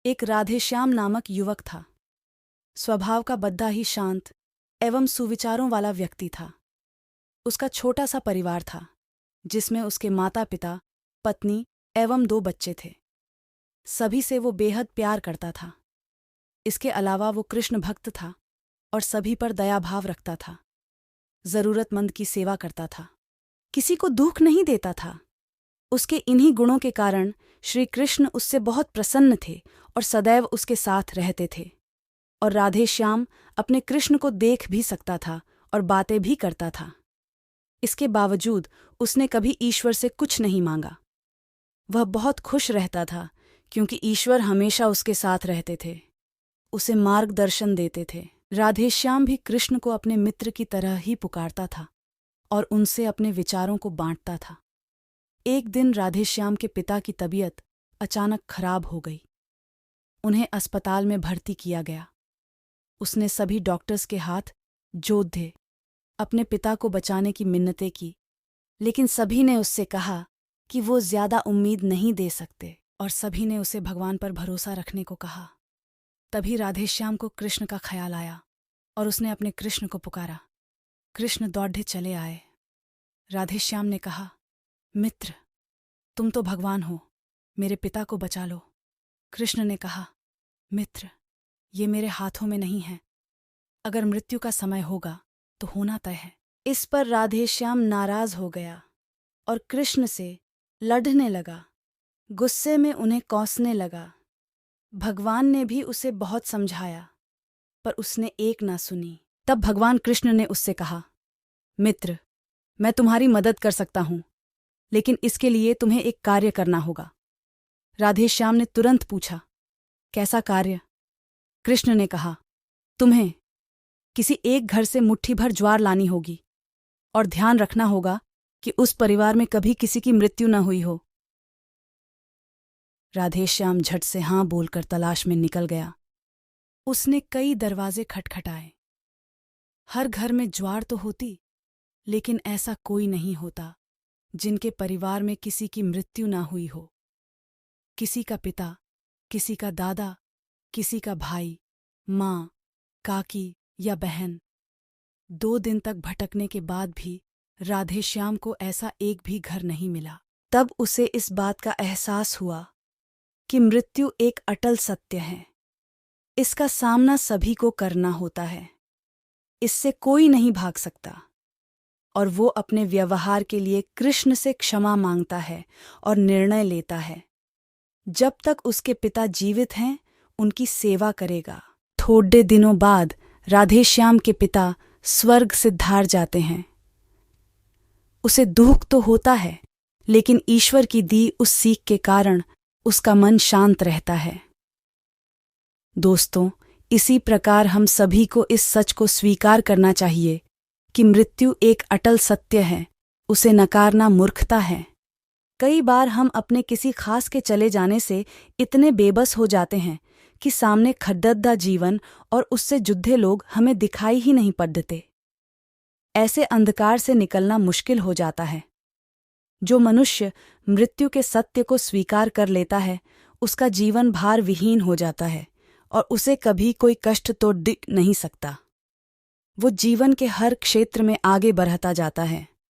एक राधेश्याम नामक युवक था। स्वभाव का बद्दा ही शांत एवं सुविचारों वाला व्यक्ति था। उसका छोटा सा परिवार था, जिसमें उसके माता पिता, पत्नी एवं 2 बच्चे थे। सभी से वो बेहद प्यार करता था। इसके अलावा वो कृष्ण भक्त था और सभी पर दया भाव रखता था। जरूरतमंद की सेवा करता था, किसी को दुख नहीं देता था। उसके इन्हीं गुणों के कारण श्री कृष्ण उससे बहुत प्रसन्न थे और सदैव उसके साथ रहते थे। और राधेश्याम अपने कृष्ण को देख भी सकता था और बातें भी करता था। इसके बावजूद उसने कभी ईश्वर से कुछ नहीं मांगा। वह बहुत खुश रहता था, क्योंकि ईश्वर हमेशा उसके साथ रहते थे, उसे मार्गदर्शन देते थे। राधेश्याम भी कृष्ण को अपने मित्र की तरह ही पुकारता था और उनसे अपने विचारों को बांटता था। एक दिन राधेश्याम के पिता की तबीयत अचानक खराब हो गई। उन्हें अस्पताल में भर्ती किया गया। उसने सभी डॉक्टर्स के हाथ जोड़े, अपने पिता को बचाने की मिन्नतें की, लेकिन सभी ने उससे कहा कि वो ज्यादा उम्मीद नहीं दे सकते और सभी ने उसे भगवान पर भरोसा रखने को कहा। तभी राधेश्याम को कृष्ण का ख्याल आया और उसने अपने कृष्ण को पुकारा। कृष्ण दौड़े चले आए। राधेश्याम ने कहा, मित्र, तुम तो भगवान हो, मेरे पिता को बचा लो। कृष्ण ने कहा, मित्र, ये मेरे हाथों में नहीं है। अगर मृत्यु का समय होगा तो होना तय है। इस पर राधेश्याम नाराज हो गया और कृष्ण से लड़ने लगा। गुस्से में उन्हें कोसने लगा। भगवान ने भी उसे बहुत समझाया, पर उसने एक ना सुनी। तब भगवान कृष्ण ने उससे कहा, मित्र, मैं तुम्हारी मदद कर सकता हूं, लेकिन इसके लिए तुम्हें एक कार्य करना होगा। राधेश्याम ने तुरंत पूछा, कैसा कार्य? कृष्ण ने कहा, तुम्हें किसी एक घर से मुट्ठी भर ज्वार लानी होगी और ध्यान रखना होगा कि उस परिवार में कभी किसी की मृत्यु न हुई हो। राधेश्याम झट से हां बोलकर तलाश में निकल गया। उसने कई दरवाजे खटखटाए। हर घर में ज्वार तो होती, लेकिन ऐसा कोई नहीं होता जिनके परिवार में किसी की मृत्यु ना हुई हो। किसी का पिता, किसी का दादा, किसी का भाई, माँ, काकी या बहन। 2 दिन तक भटकने के बाद भी राधेश्याम को ऐसा एक भी घर नहीं मिला। तब उसे इस बात का एहसास हुआ कि मृत्यु एक अटल सत्य है। इसका सामना सभी को करना होता है। इससे कोई नहीं भाग सकता। और वो अपने व्यवहार के लिए कृष्ण से क्षमा मांगता है और निर्णय लेता है। जब तक उसके पिता जीवित हैं, उनकी सेवा करेगा। थोड़े दिनों बाद राधेश्याम के पिता स्वर्ग से धार जाते हैं। उसे दुख तो होता है, लेकिन ईश्वर की दी उस सीख के कारण उसका मन शांत रहता है। दोस्तों, इसी प्रकार हम सभी को इस सच को स्वीकार करना चाहिए कि मृत्यु एक अटल सत्य है, उसे नकारना मूर्खता है। कई बार हम अपने किसी खास के चले जाने से इतने बेबस हो जाते हैं कि सामने खड्डा जीवन और उससे जुद्धे लोग हमें दिखाई ही नहीं पड़ते। ऐसे अंधकार से निकलना मुश्किल हो जाता है। जो मनुष्य मृत्यु के सत्य को स्वीकार कर लेता है, उसका जीवन भार विहीन हो जाता है और उसे कभी कोई कष्ट तो दिख नहीं सकता। वो जीवन के हर क्षेत्र में आगे बढ़ता जाता है।